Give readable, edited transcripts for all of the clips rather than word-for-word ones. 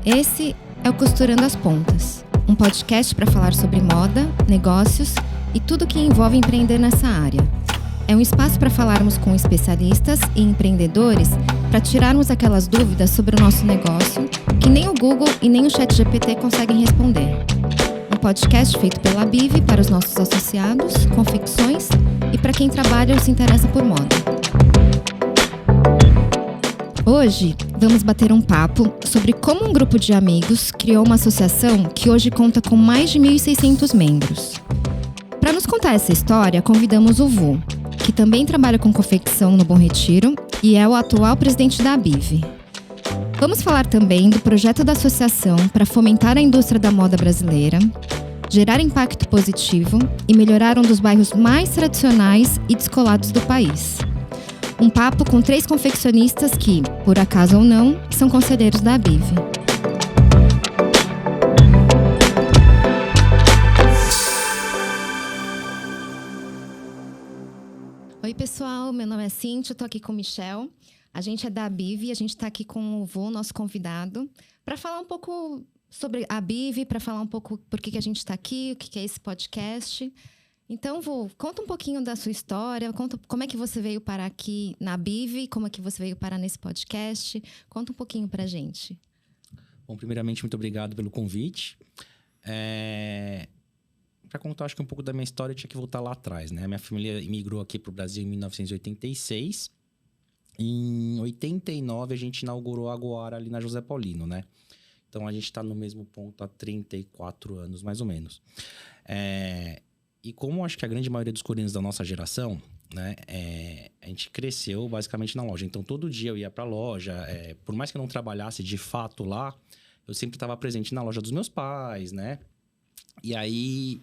Esse é o Costurando as Pontas, um podcast para falar sobre moda, negócios e tudo que envolve empreender nessa área. É um espaço para falarmos com especialistas e empreendedores para tirarmos aquelas dúvidas sobre o nosso negócio que nem o Google e nem o ChatGPT conseguem responder. Um podcast feito pela Bivi para os nossos associados, confecções e para quem trabalha ou se interessa por moda. Hoje, vamos bater um papo sobre como um grupo de amigos criou uma associação que hoje conta com mais de 1.600 membros. Para nos contar essa história, convidamos o Vu, que também trabalha com confecção no Bom Retiro e é o atual presidente da Bivi. Vamos falar também do projeto da associação para fomentar a indústria da moda brasileira, gerar impacto positivo e melhorar um dos bairros mais tradicionais e descolados do país. Um papo com 3 confeccionistas que, por acaso ou não, são conselheiros da Bivi. Oi, pessoal. Meu nome é Cíntia, eu tô aqui com o Michel. A gente é da Bivi, a gente está aqui com o Vô, nosso convidado, para falar um pouco sobre a Bivi, para falar um pouco por que a gente está aqui, o que é esse podcast. Então, Vô, conta um pouquinho da sua história, conta como é que você veio parar aqui na Bivi, como é que você veio parar nesse podcast. Conta um pouquinho pra gente. Bom, primeiramente, muito obrigado pelo convite. Para contar, acho que um pouco da minha história, eu tinha que voltar lá atrás, né? Minha família imigrou aqui para o Brasil em 1986. Em 89, a gente inaugurou a Goara ali na José Paulino, né? Então, a gente está no mesmo ponto há 34 anos, mais ou menos. E como acho que a grande maioria dos coreanos da nossa geração, né, a gente cresceu basicamente na loja. Então, todo dia eu ia para a loja. Por mais que eu não trabalhasse de fato lá, eu sempre estava presente na loja dos meus pais, né? E aí,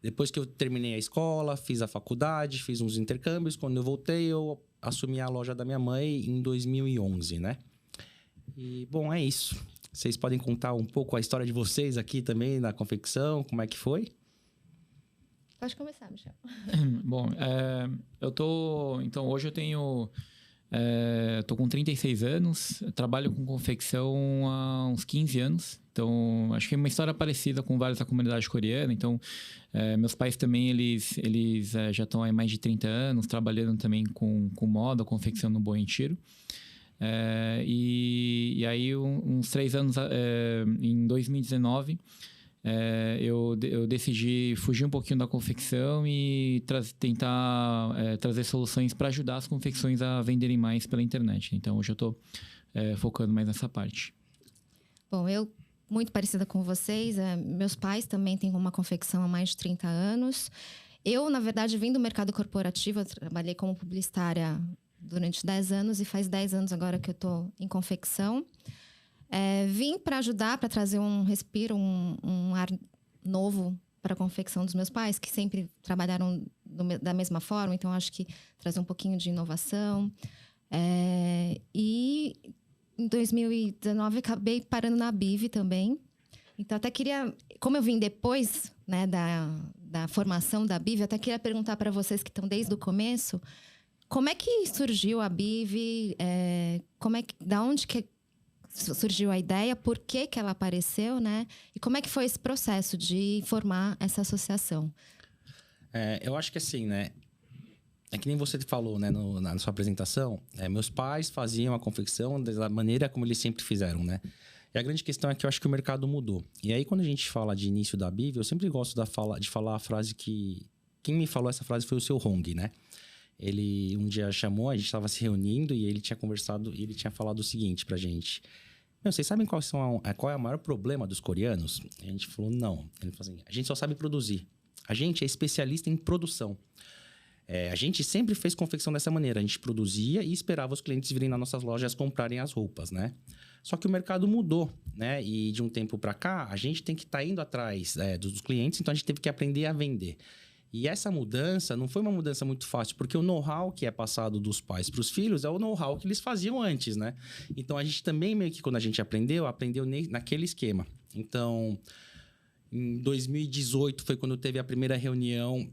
depois que eu terminei a escola, fiz a faculdade, fiz uns intercâmbios. Quando eu voltei, eu assumi a loja da minha mãe em 2011, né? E, bom, é isso. Vocês podem contar um pouco a história de vocês aqui também na confecção, como é que foi? Pode começar, Michel. Bom, hoje eu tenho... tô com 36 anos, trabalho com confecção há uns 15 anos. Então, acho que é uma história parecida com vários da comunidade coreana. Então, meus pais também, eles já estão há mais de 30 anos trabalhando também com moda, confecção no Bom Retiro. E aí, uns 3 anos, em 2019... eu decidi fugir um pouquinho da confecção e tentar trazer soluções para ajudar as confecções a venderem mais pela internet. Então, hoje eu estou focando mais nessa parte. Bom, eu, muito parecida com vocês, meus pais também têm uma confecção há mais de 30 anos. Eu, na verdade, vim do mercado corporativo, eu trabalhei como publicitária durante 10 anos e faz 10 anos agora que eu estou em confecção. Vim para ajudar, para trazer um respiro, um ar novo para a confecção dos meus pais, que sempre trabalharam da mesma forma. Então, acho que trazer um pouquinho de inovação. E em 2019, acabei parando na Bivi também. Então, até queria... Como eu vim depois, né, da formação da Bivi, até queria perguntar para vocês que estão desde o começo, como é que surgiu a Bivi? Da onde que surgiu a ideia, por que ela apareceu, né? E como é que foi esse processo de formar essa associação? Eu acho que assim, né? É que nem você falou, né, na sua apresentação. Meus pais faziam a confecção da maneira como eles sempre fizeram, né? E a grande questão é que eu acho que o mercado mudou. E aí, quando a gente fala de início da Bivi, eu sempre gosto de falar a frase que... Quem me falou essa frase foi o seu Hong, né? Ele um dia chamou, a gente estava se reunindo e ele tinha conversado e ele tinha falado o seguinte pra gente. Vocês sabem qual é o maior problema dos coreanos? A gente falou, não. Ele falou assim, a gente só sabe produzir. A gente é especialista em produção. A gente sempre fez confecção dessa maneira. A gente produzia e esperava os clientes virem nas nossas lojas comprarem as roupas, né? Só que o mercado mudou, né? E de um tempo para cá, a gente tem que estar indo atrás dos clientes, então a gente teve que aprender a vender. E essa mudança não foi uma mudança muito fácil, porque o know-how que é passado dos pais para os filhos é o know-how que eles faziam antes, né? Então, a gente também, meio que quando a gente aprendeu naquele esquema. Então, em 2018 foi quando teve a primeira reunião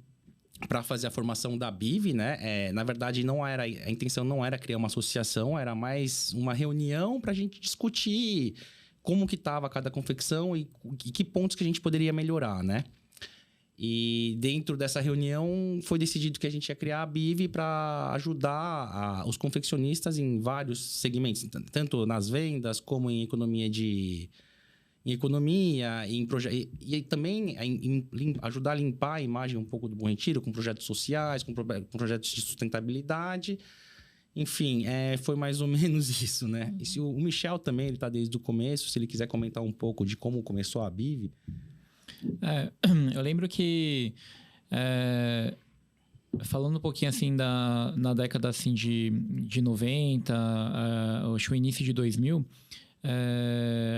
para fazer a formação da Bivi, né? Na verdade, a intenção não era criar uma associação, era mais uma reunião para a gente discutir como que estava cada confecção e que pontos que a gente poderia melhorar, né? E dentro dessa reunião foi decidido que a gente ia criar a BIV para ajudar os confeccionistas em vários segmentos, tanto nas vendas como em economia, e também ajudar a limpar a imagem um pouco do Bom Retiro com projetos sociais, com projetos de sustentabilidade. Enfim, foi mais ou menos isso, né? E se o Michel também, ele está desde o começo, se ele quiser comentar um pouco de como começou a BIV. Eu lembro que, falando um pouquinho assim na década assim, de 90, acho que o início de 2000,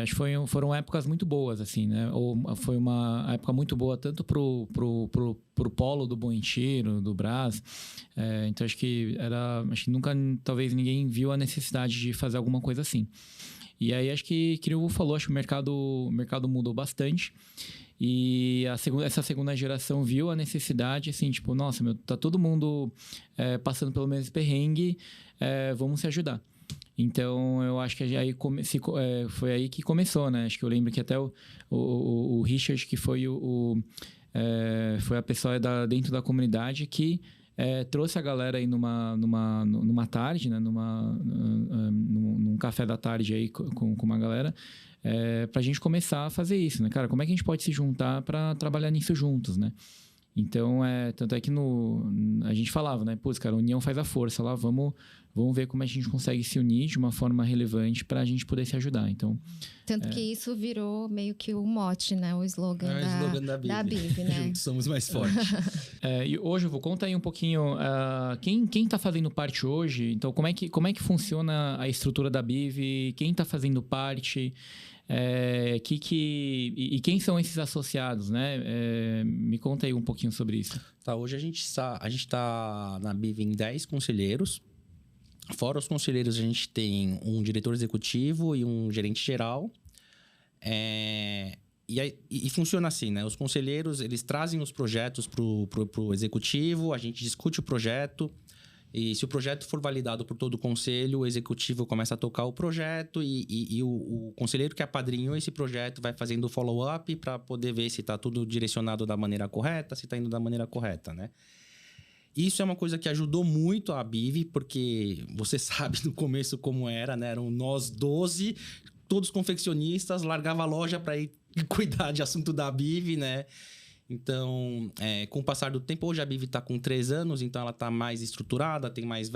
acho que foram épocas muito boas, assim, né? Ou foi uma época muito boa tanto pro polo do Bom Retiro, do Brás. Então, acho que nunca, talvez, ninguém viu a necessidade de fazer alguma coisa assim. E aí, acho que o Hugo falou, acho que o mercado mudou bastante. E essa segunda geração viu a necessidade, assim, tipo, nossa, tá todo mundo passando pelo mesmo perrengue, vamos se ajudar. Então, eu acho que aí foi aí que começou, né? Acho que eu lembro que até o Richard, que foi foi a pessoa dentro da comunidade que trouxe a galera aí numa tarde, né? Num café da tarde aí com uma galera, pra gente começar a fazer isso, né? Cara, como é que a gente pode se juntar para trabalhar nisso juntos, né? Então, tanto é que a gente falava, né? Putz, cara, a união faz a força lá, vamos ver como a gente consegue se unir de uma forma relevante para a gente poder se ajudar. Então, tanto que isso virou meio que o mote, né? O slogan, da BIV, né? Juntos somos mais fortes. E hoje, eu vou contar aí um pouquinho quem está fazendo parte hoje. Então, como é que funciona a estrutura da BIV? Quem está fazendo parte? E quem são esses associados, né? Me conta aí um pouquinho sobre isso. Tá, hoje a gente está na BIV em 10 conselheiros. Fora os conselheiros, a gente tem um diretor executivo e um gerente geral. E funciona assim, né? Os conselheiros, eles trazem os projetos pro executivo, a gente discute o projeto. E se o projeto for validado por todo o conselho, o executivo começa a tocar o projeto e o conselheiro que apadrinhou esse projeto vai fazendo o follow-up para poder ver se está tudo direcionado da maneira correta, se está indo da maneira correta, né? Isso é uma coisa que ajudou muito a BIV, porque você sabe no começo como era, né? Eram nós 12, todos confeccionistas, largava a loja para ir cuidar de assunto da BIV, né? Então, com o passar do tempo, hoje a BIV está com 3 anos, então ela está mais estruturada, tem mais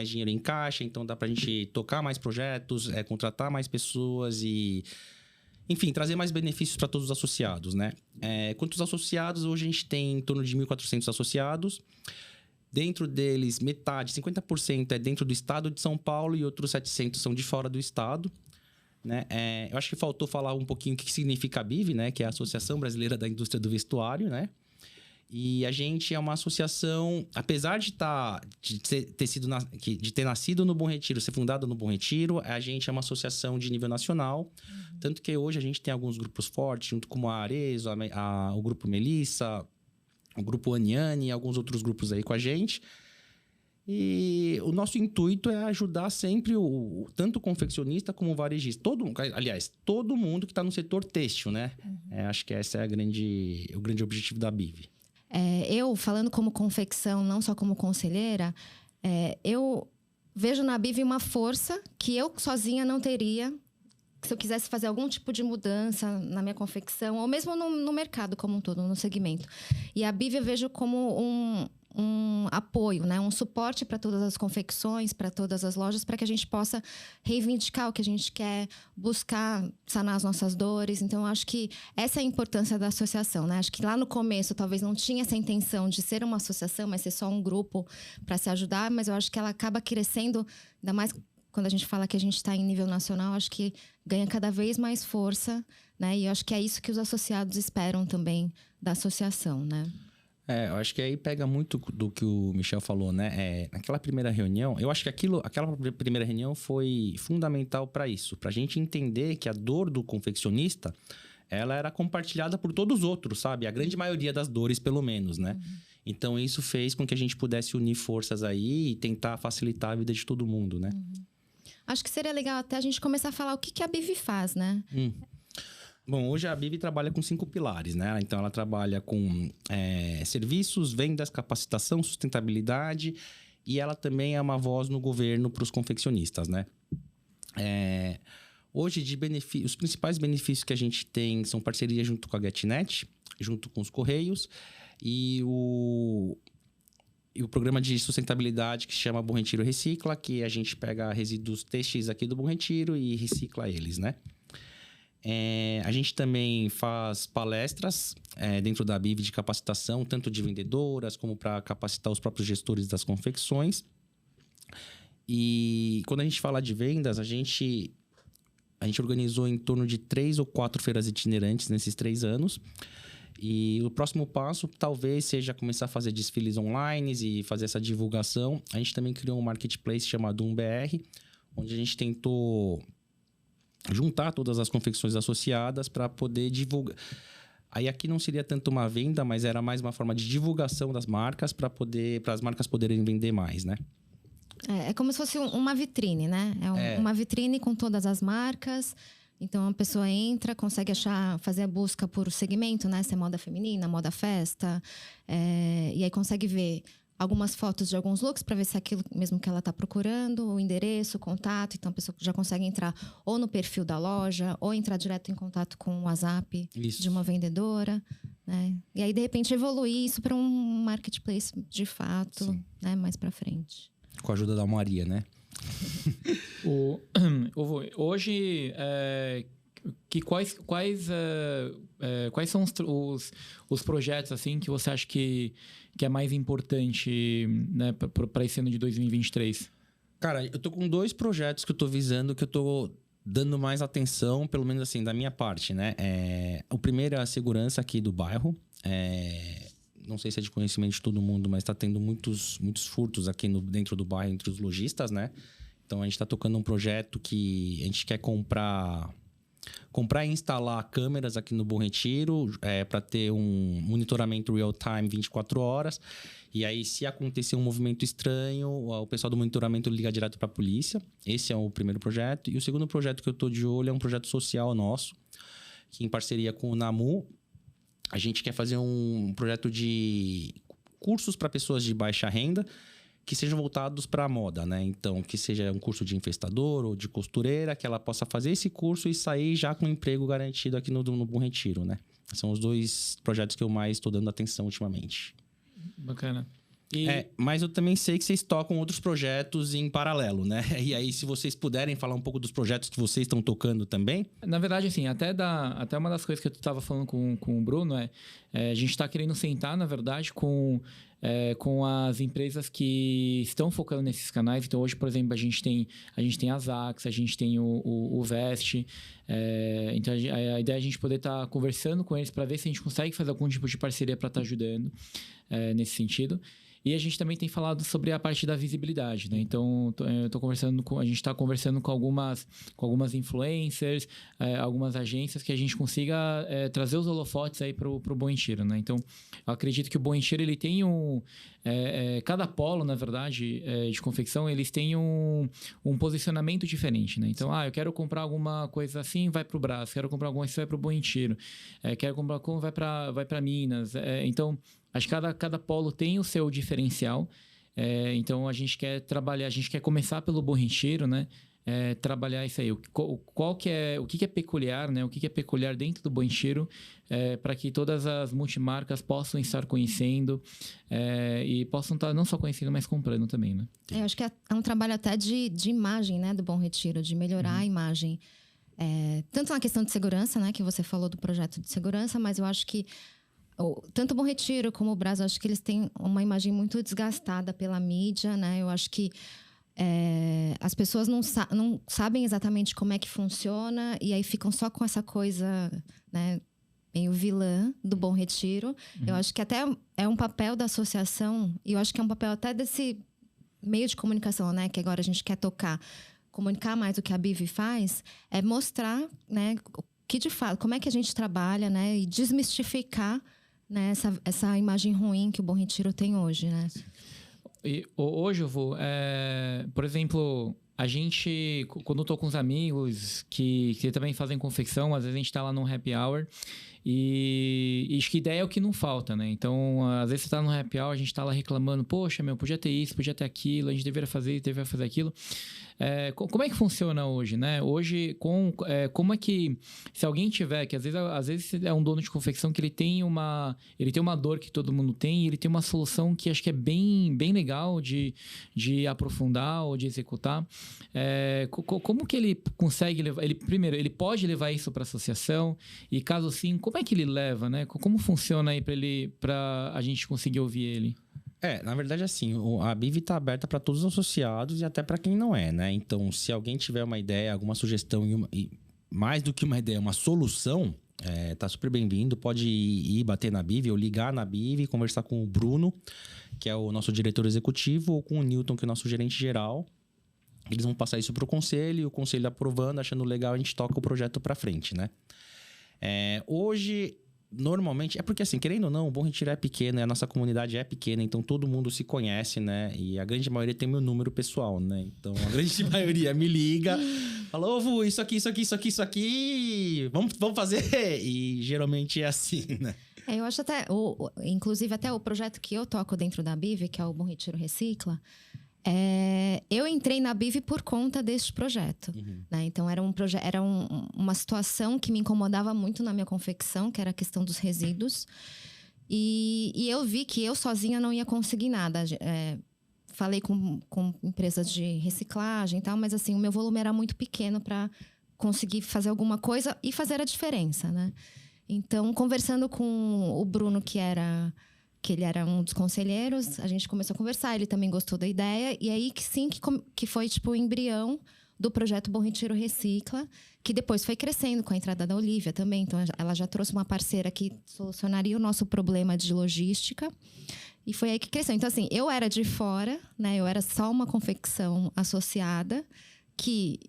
dinheiro em caixa, então dá para a gente tocar mais projetos, contratar mais pessoas e, enfim, trazer mais benefícios para todos os associados, né? Quanto aos associados, hoje a gente tem em torno de 1.400 associados. Dentro deles, metade, 50% é dentro do estado de São Paulo e outros 700 são de fora do estado. Né? Eu acho que faltou falar um pouquinho o que significa a BIV, né? Que é a Associação Brasileira da Indústria do Vestuário, né? E a gente é uma associação, apesar de ter nascido no Bom Retiro, ser fundada no Bom Retiro, a gente é uma associação de nível nacional. Tanto que hoje a gente tem alguns grupos fortes, junto com a Arezo, o Grupo Melissa, o Grupo Aniane e alguns outros grupos aí com a gente. E o nosso intuito é ajudar sempre tanto o confeccionista como o varejista. Todo mundo que está no setor têxtil, né? Acho que esse é o grande objetivo da BIV. Eu, falando como confecção, não só como conselheira, eu vejo na BIV uma força que eu sozinha não teria se eu quisesse fazer algum tipo de mudança na minha confecção, ou mesmo no mercado como um todo, no segmento. E a BIV eu vejo como um apoio, né? Um suporte para todas as confecções, para todas as lojas, para que a gente possa reivindicar o que a gente quer, buscar sanar as nossas dores. Então, eu acho que essa é a importância da associação, né? Acho que lá no começo, talvez não tinha essa intenção de ser uma associação, mas ser só um grupo para se ajudar, mas eu acho que ela acaba crescendo, ainda mais quando a gente fala que a gente está em nível nacional, acho que ganha cada vez mais força, né? E eu acho que é isso que os associados esperam também da associação, né? Eu acho que aí pega muito do que o Michel falou, né? Naquela primeira reunião, eu acho que aquela primeira reunião foi fundamental para isso. Para a gente entender que a dor do confeccionista, ela era compartilhada por todos os outros, sabe? A grande maioria das dores, pelo menos, né? Então, isso fez com que a gente pudesse unir forças aí e tentar facilitar a vida de todo mundo, né? Acho que seria legal até a gente começar a falar o que a Biv faz, né? Bom, hoje a Biv trabalha com 5 pilares, né? Então, ela trabalha com serviços, vendas, capacitação, sustentabilidade, e ela também é uma voz no governo para os confeccionistas, né? Hoje, os principais benefícios que a gente tem são parceria junto com a GetNet, junto com os Correios, e o programa de sustentabilidade que se chama Bom Retiro Recicla, que a gente pega resíduos têxteis aqui do Bom Retiro e recicla eles, né? A gente também faz palestras dentro da Biv de capacitação, tanto de vendedoras como para capacitar os próprios gestores das confecções. E quando a gente fala de vendas, a gente organizou em torno de 3 ou 4 feiras itinerantes nesses 3 anos. E o próximo passo talvez seja começar a fazer desfiles online e fazer essa divulgação. A gente também criou um marketplace chamado BR, onde a gente tentou juntar todas as confecções associadas para poder divulgar. Aí aqui não seria tanto uma venda, mas era mais uma forma de divulgação das marcas para as marcas poderem vender mais, né? É como se fosse uma vitrine, né? Uma vitrine com todas as marcas. Então, a pessoa entra, consegue fazer a busca por segmento, né? Se é moda feminina, moda festa. E aí consegue ver algumas fotos de alguns looks para ver se é aquilo mesmo que ela está procurando, o endereço, o contato. Então, a pessoa já consegue entrar ou no perfil da loja, ou entrar direto em contato com o WhatsApp de uma vendedora, né? E aí, de repente, evoluir isso para um marketplace de fato, né? Mais para frente. Com a ajuda da Maria, né? Hoje, quais são os projetos assim que você acha que é mais importante, né, para esse ano de 2023? Cara, eu tô com 2 projetos que eu tô visando, que eu tô dando mais atenção, pelo menos assim, da minha parte, né? O primeiro é a segurança aqui do bairro. Não sei se é de conhecimento de todo mundo, mas está tendo muitos furtos aqui dentro do bairro, entre os lojistas, né? Então, a gente está tocando um projeto que a gente quer comprar e instalar câmeras aqui no Bom Retiro para ter um monitoramento real-time 24 horas. E aí, se acontecer um movimento estranho, o pessoal do monitoramento liga direto para a polícia. Esse é o primeiro projeto. E o segundo projeto que eu estou de olho é um projeto social nosso, que em parceria com o NAMU, a gente quer fazer um projeto de cursos para pessoas de baixa renda que sejam voltados para a moda, né? Então, que seja um curso de infestador ou de costureira, que ela possa fazer esse curso e sair já com um emprego garantido aqui no Bom Retiro, né? São os 2 projetos que eu mais estou dando atenção ultimamente. Bacana. Mas eu também sei que vocês tocam outros projetos em paralelo, né? E aí, se vocês puderem falar um pouco dos projetos que vocês estão tocando também. Na verdade, assim, até uma das coisas que eu estava falando com o Bruno a gente está querendo sentar, na verdade, com as empresas que estão focando nesses canais. Então, hoje, por exemplo, a gente tem a Zax, a gente tem o Vest. Então, a ideia é a gente poder estar conversando com eles para ver se a gente consegue fazer algum tipo de parceria para estar ajudando nesse sentido. E a gente também tem falado sobre a parte da visibilidade, né? Então, a gente está conversando com algumas influencers, algumas agências que a gente consiga trazer os holofotes aí pro Bom Retiro, né? Então, eu acredito que o Bom Retiro, ele tem cada polo, na verdade, de confecção, eles têm um posicionamento diferente, né? Então, eu quero comprar alguma coisa assim, vai pro Brás. Quero comprar alguma coisa assim, vai pro Bom Retiro. Quero comprar como, vai para Minas. Então, acho que cada polo tem o seu diferencial. Então, a gente quer trabalhar, a gente quer começar pelo Bom Retiro, né? Trabalhar isso aí. O que é peculiar, né? O que é peculiar dentro do Bom Retiro, para que todas as multimarcas possam estar conhecendo e possam estar não só conhecendo, mas comprando também, né? Eu acho que é um trabalho até de imagem, né? Do Bom Retiro, de melhorar a imagem. Tanto na questão de segurança, né? Que você falou do projeto de segurança, mas eu acho que tanto o Bom Retiro como o Brás, eu acho que eles têm uma imagem muito desgastada pela mídia, né? Eu acho que as pessoas não sabem exatamente como é que funciona e aí ficam só com essa coisa, né, meio vilã do Bom Retiro. Eu acho que até é um papel da associação e eu acho que é um papel até desse meio de comunicação, né, que agora a gente quer comunicar mais o que a Biv faz, é mostrar, né, que de fato, como é que a gente trabalha, né, e desmistificar, né, essa imagem ruim que o Bom Retiro tem hoje, né? E hoje eu vou, por exemplo, A gente, quando eu tô com os amigos que também fazem confecção, às vezes a gente tá lá num happy hour e acho que ideia é o que não falta, né? Então, às vezes você tá no happy hour, a gente tá lá reclamando, poxa, podia ter isso, podia ter aquilo, a gente deveria fazer isso, deveria fazer aquilo. Como é que funciona hoje, né? Hoje, como é que, se alguém tiver, que às vezes é um dono de confecção que ele tem uma dor que todo mundo tem, e ele tem uma solução que acho que é bem, bem legal de aprofundar ou de executar. Como que ele consegue levar? Primeiro, ele pode levar isso para a associação? E caso sim, como é que ele leva, né? Como funciona aí para a gente conseguir ouvir ele? Na verdade, assim, a BIV está aberta para todos os associados e até para quem não é, né? Então, se alguém tiver uma ideia, alguma sugestão e mais do que uma ideia, uma solução, tá super bem-vindo. Pode ir bater na BIV ou ligar na BIV, conversar com o Bruno, que é o nosso diretor executivo, ou com o Newton, que é o nosso gerente geral. Eles vão passar isso para o conselho, e o conselho aprovando, achando legal, a gente toca o projeto para frente, né? Hoje, normalmente, porque assim, querendo ou não, o Bom Retiro é pequeno, a nossa comunidade é pequena, então todo mundo se conhece, né? E a grande maioria tem meu número pessoal, né? Então a grande maioria me liga, fala, ô Vu, isso aqui, vamos fazer? E geralmente é assim, né? Eu acho até, inclusive até o projeto que eu toco dentro da BIV, que é o Bom Retiro Recicla, eu entrei na BIV por conta deste projeto, né? Então era uma situação que me incomodava muito na minha confecção, que era a questão dos resíduos, e eu vi que eu sozinha não ia conseguir nada. Falei com empresas de reciclagem e tal, mas assim, o meu volume era muito pequeno para conseguir fazer alguma coisa e fazer a diferença, né? Então, conversando com o Bruno, que ele era um dos conselheiros, a gente começou a conversar, ele também gostou da ideia, e aí que foi tipo o embrião do projeto Bom Retiro Recicla, que depois foi crescendo com a entrada da Olivia também. Então, ela já trouxe uma parceira que solucionaria o nosso problema de logística, e foi aí que cresceu. Então, assim, eu era de fora, né? Eu era só uma confecção associada, que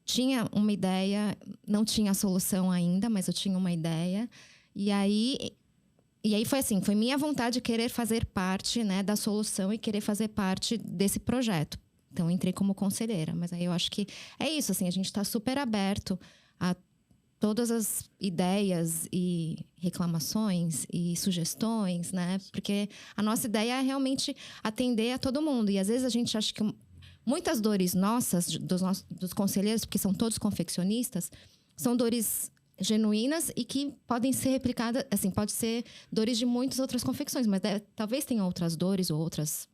tinha uma ideia, não tinha a solução ainda, mas eu tinha uma ideia, e aí foi assim, foi minha vontade de querer fazer parte, né, da solução e querer fazer parte desse projeto. Então, entrei como conselheira. Mas aí eu acho que é isso, assim, a gente está super aberto a todas as ideias e reclamações e sugestões, né? Porque a nossa ideia é realmente atender a todo mundo. E às vezes a gente acha que muitas dores nossas, dos conselheiros, porque são todos confeccionistas, são dores genuínas e que podem ser replicadas, assim, pode ser dores de muitas outras confecções, mas talvez tenham outras dores ou outras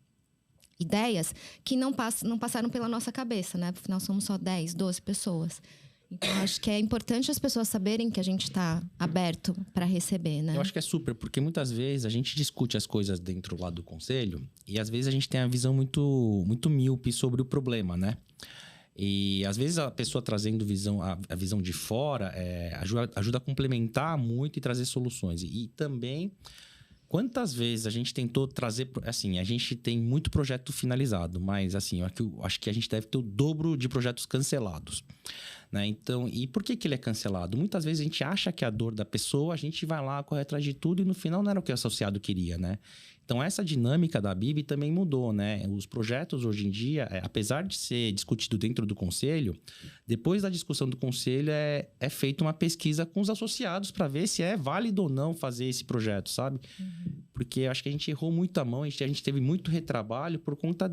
ideias que não passaram pela nossa cabeça, né? Afinal, somos só 10, 12 pessoas. Então, acho que é importante as pessoas saberem que a gente está aberto para receber, né? Eu acho que é super, porque muitas vezes a gente discute as coisas dentro lá do conselho e às vezes a gente tem a visão muito, muito míope sobre o problema, né? E às vezes a pessoa trazendo a visão de fora ajuda a complementar muito e trazer soluções. E também, quantas vezes a gente tentou trazer... Assim, a gente tem muito projeto finalizado, mas assim, eu acho que a gente deve ter o dobro de projetos cancelados, né? Então, e por que ele é cancelado? Muitas vezes a gente acha que é a dor da pessoa, a gente vai lá, corre atrás de tudo e no final não era o que o associado queria, né? Então, essa dinâmica da BIV também mudou, né? Os projetos, hoje em dia, apesar de ser discutido dentro do conselho, depois da discussão do conselho, é feita uma pesquisa com os associados para ver se é válido ou não fazer esse projeto, sabe? Porque eu acho que a gente errou muito a mão, a gente teve muito retrabalho por conta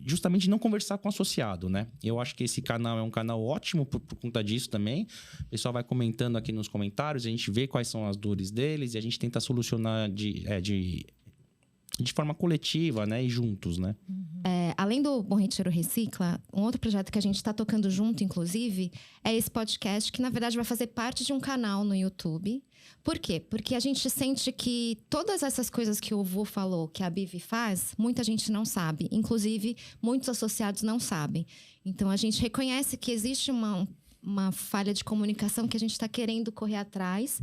justamente de não conversar com o associado, né? Eu acho que esse canal é um canal ótimo por conta disso também. O pessoal vai comentando aqui nos comentários, a gente vê quais são as dores deles e a gente tenta solucionar de forma coletiva, né? E juntos, né? Além do Bom Retiro Recicla, um outro projeto que a gente está tocando junto, inclusive, é esse podcast, que na verdade vai fazer parte de um canal no YouTube. Por quê? Porque a gente sente que todas essas coisas que o Vu falou, que a BIV faz, muita gente não sabe. Inclusive, muitos associados não sabem. Então, a gente reconhece que existe uma falha de comunicação que a gente está querendo correr atrás.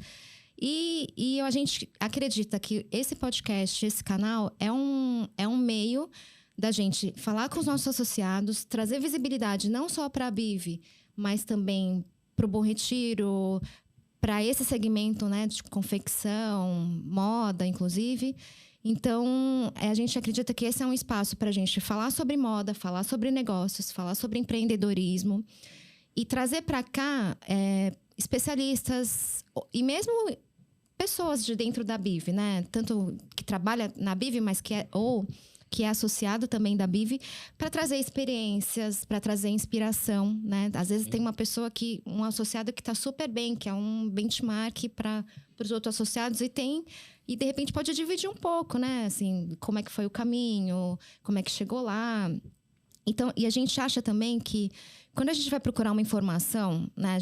E a gente acredita que esse podcast, esse canal, é um meio da gente falar com os nossos associados, trazer visibilidade não só para a BIV, mas também para o Bom Retiro, para esse segmento, né, de confecção, moda, inclusive. Então, a gente acredita que esse é um espaço para a gente falar sobre moda, falar sobre negócios, falar sobre empreendedorismo e trazer para cá especialistas e mesmo pessoas de dentro da BIV, né? Tanto que trabalha na BIV, mas que é associado também da BIV, para trazer experiências, para trazer inspiração, né? Às vezes tem um associado que está super bem, que é um benchmark para os outros associados e de repente pode dividir um pouco, né? Assim, como é que foi o caminho, como é que chegou lá. Então, e a gente acha também que quando a gente vai procurar uma informação, né?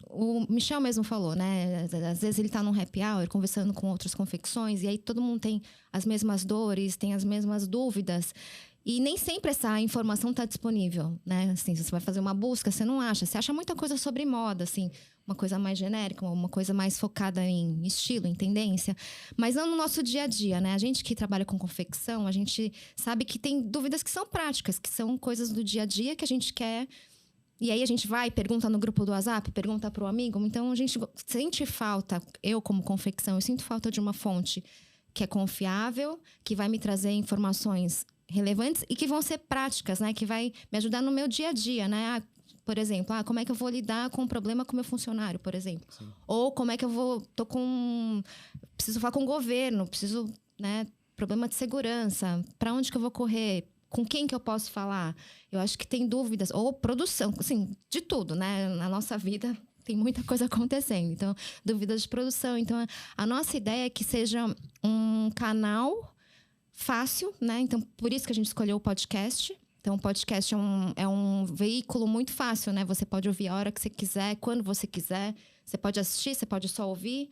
O Michel mesmo falou, né? Às vezes ele tá num happy hour conversando com outras confecções e aí todo mundo tem as mesmas dores, tem as mesmas dúvidas. E nem sempre essa informação tá disponível, né? Assim, se você vai fazer uma busca, você não acha. Você acha muita coisa sobre moda, assim, uma coisa mais genérica, uma coisa mais focada em estilo, em tendência. Mas não no nosso dia a dia, né? A gente que trabalha com confecção, a gente sabe que tem dúvidas que são práticas, que são coisas do dia a dia que a gente quer. E aí a gente vai, pergunta no grupo do WhatsApp, pergunta pro amigo. Então a gente sente falta, eu como confecção, eu sinto falta de uma fonte que é confiável, que vai me trazer informações relevantes e que vão ser práticas, né? Que vai me ajudar no meu dia a dia, né? Por exemplo, como é que eu vou lidar com um problema com o meu funcionário, por exemplo. Sim. Ou como é que eu preciso falar com o governo, né? Problema de segurança, para onde que eu vou correr? Com quem que eu posso falar? Eu acho que tem dúvidas. Ou produção, assim, de tudo, né? Na nossa vida tem muita coisa acontecendo. Então, dúvidas de produção. Então, a nossa ideia é que seja um canal fácil, né? Então, por isso que a gente escolheu o podcast. Então, o podcast é um veículo muito fácil, né? Você pode ouvir a hora que você quiser, quando você quiser. Você pode assistir, você pode só ouvir.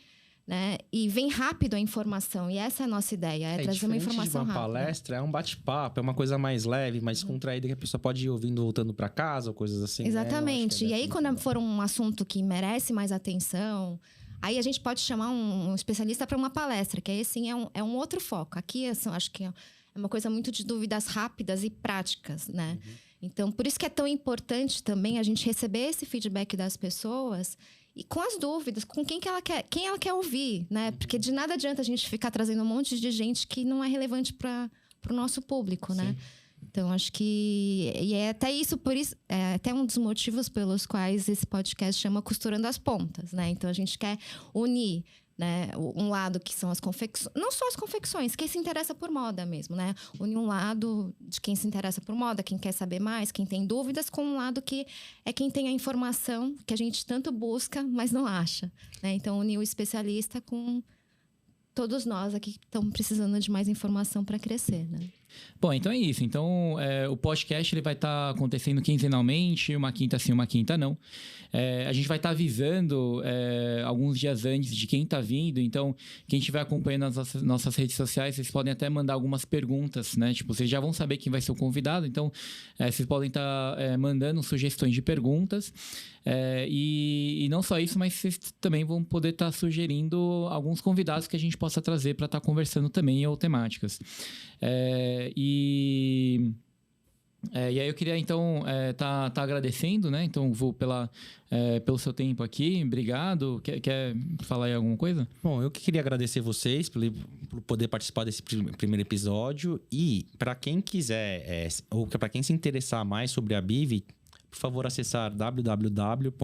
Né? E vem rápido a informação. E essa é a nossa ideia, trazer uma informação rápida. De uma palestra, é um bate-papo, é uma coisa mais leve, mais descontraída, que a pessoa pode ir ouvindo, voltando para casa, ou coisas assim. Exatamente. Né? E aí, quando for um assunto que merece mais atenção, aí a gente pode chamar um especialista para uma palestra, que aí, sim, é um outro foco. Aqui, assim, acho que é uma coisa muito de dúvidas rápidas e práticas, né? Uhum. Então, por isso que é tão importante também a gente receber esse feedback das pessoas e com as dúvidas, com quem ela quer ouvir, né? Porque de nada adianta a gente ficar trazendo um monte de gente que não é relevante para o nosso público, né? Então, acho que... E é até isso, por isso... É até um dos motivos pelos quais esse podcast chama Costurando as Pontas, né? Então, a gente quer unir, né, um lado que são as confecções... Não só as confecções, quem se interessa por moda mesmo, né? Unir um lado de quem se interessa por moda, quem quer saber mais, quem tem dúvidas, com um lado que é quem tem a informação que a gente tanto busca, mas não acha, né? Então, unir o especialista com todos nós aqui que estamos precisando de mais informação para crescer, né? Bom, então é isso. Então, o podcast ele vai estar acontecendo quinzenalmente, uma quinta sim, uma quinta não. A gente vai estar avisando alguns dias antes de quem está vindo. Então, quem estiver acompanhando as nossas redes sociais, vocês podem até mandar algumas perguntas, né? Tipo, vocês já vão saber quem vai ser o convidado. Então, vocês podem estar mandando sugestões de perguntas. E não só isso, mas vocês também vão poder estar sugerindo alguns convidados que a gente possa trazer para estar conversando também, ou temáticas. E aí eu queria, então, tá agradecendo, né? Então, vou pelo seu tempo aqui. Obrigado. Quer falar aí alguma coisa? Bom, eu que queria agradecer vocês por poder participar desse primeiro episódio. E, para quem quiser, ou para quem se interessar mais sobre a BIV, por favor, acessar www.abiv.org,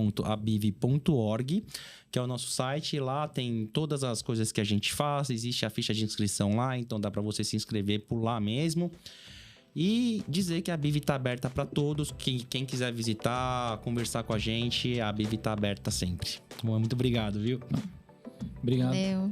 que é o nosso site. Lá tem todas as coisas que a gente faz. Existe a ficha de inscrição lá, então dá para você se inscrever por lá mesmo. E dizer que a BIV está aberta para todos. Quem quiser visitar, conversar com a gente, a BIV está aberta sempre. Bom, muito obrigado, viu? Obrigado. Valeu.